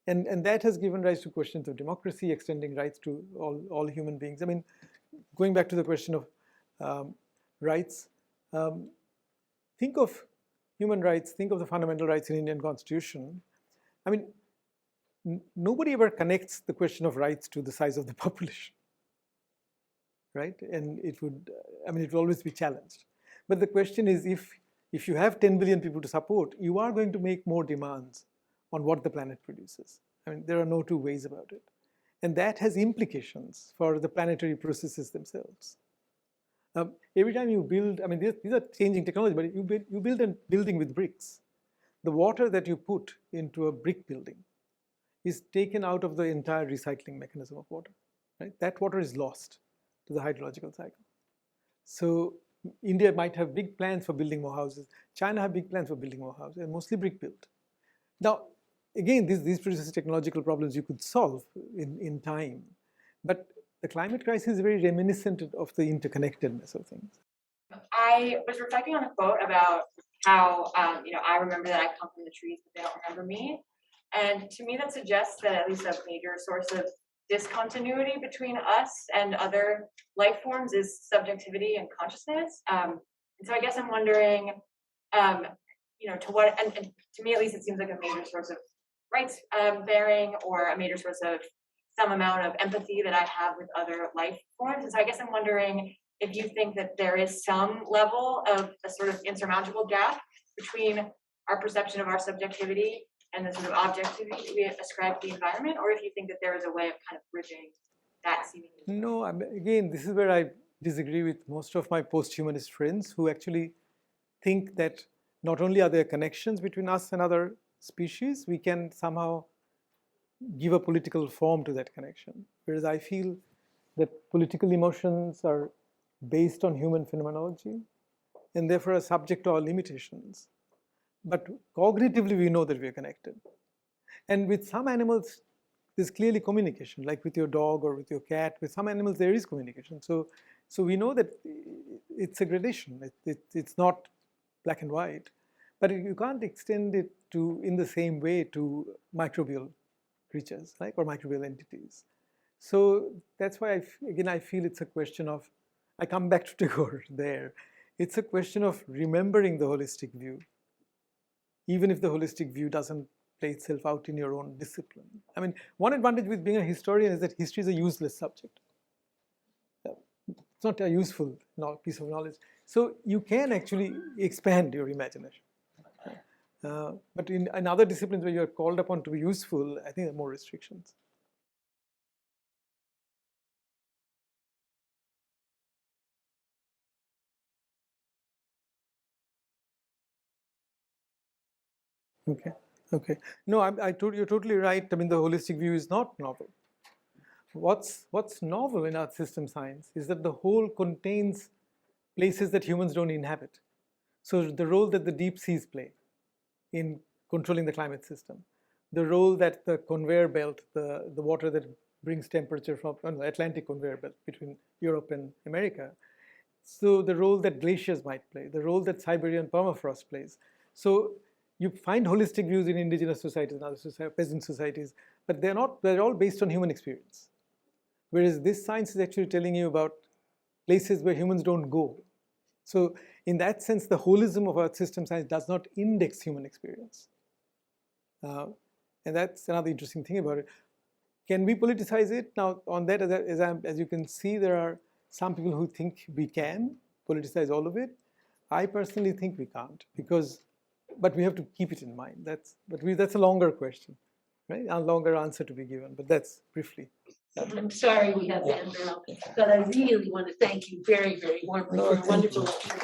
And that has given rise to questions of democracy, extending rights to all human beings. I mean, going back to the question of rights, think of human rights, think of the fundamental rights in Indian Constitution. I mean, nobody ever connects the question of rights to the size of the population, right? And it will always be challenged. But the question is, if you have 10 billion people to support, you are going to make more demands on what the planet produces. I mean, there are no two ways about it. And that has implications for the planetary processes themselves. Every time you build, I mean, these are changing technology, but you build a building with bricks. The water that you put into a brick building is taken out of the entire recycling mechanism of water, right? That water is lost to the hydrological cycle. So India might have big plans for building more houses. China have big plans for building more houses, and mostly brick built. Now, again, these produce technological problems you could solve in time. But the climate crisis is very reminiscent of the interconnectedness of things. I was reflecting on a quote about how, I remember that I come from the trees, but they don't remember me. And to me, that suggests that at least a major source of discontinuity between us and other life forms is subjectivity and consciousness. And so I guess I'm wondering, to what, and to me at least, it seems like a major source of rights bearing, or a major source of some amount of empathy that I have with other life forms. And so I guess I'm wondering if you think that there is some level of a sort of insurmountable gap between our perception of our subjectivity and the sort of objectivity that we ascribe to the environment, or if you think that there is a way of kind of bridging that seemingly. No, again, this is where I disagree with most of my post-humanist friends who actually think that not only are there connections between us and other species, we can somehow give a political form to that connection. Whereas I feel that political emotions are based on human phenomenology and therefore are subject to our limitations. But cognitively, we know that we are connected. And with some animals, there's clearly communication, like with your dog or with your cat. With some animals, there is communication. So we know that it's a gradation. It's not black and white. But you can't extend it in the same way to microbial creatures, right, or microbial entities. So that's why, I feel it's a question of, I come back to Tagore there. It's a question of remembering the holistic view, even if the holistic view doesn't play itself out in your own discipline. I mean, one advantage with being a historian is that history is a useless subject. It's not a useful piece of knowledge. So you can actually expand your imagination. But in other disciplines where you're called upon to be useful, I think there are more restrictions. Okay. Okay. No, you're totally right. I mean, the holistic view is not novel. What's novel in earth system science is that the whole contains places that humans don't inhabit. So the role that the deep seas play in controlling the climate system, the role that the conveyor belt, the water that brings temperature from the Atlantic conveyor belt between Europe and America, so the role that glaciers might play, the role that Siberian permafrost plays. So you find holistic views in indigenous societies and other peasant societies, but they're all based on human experience. Whereas this science is actually telling you about places where humans don't go. So in that sense, the holism of earth system science does not index human experience. And that's another interesting thing about it. Can we politicize it? Now, on that, as you can see, there are some people who think we can politicize all of it. I personally think we can't, but we have to keep it in mind. That's a longer question, right? A longer answer to be given, but that's briefly. I'm sorry we have to end now, but I really want to thank you very, very warmly for a wonderful lecture.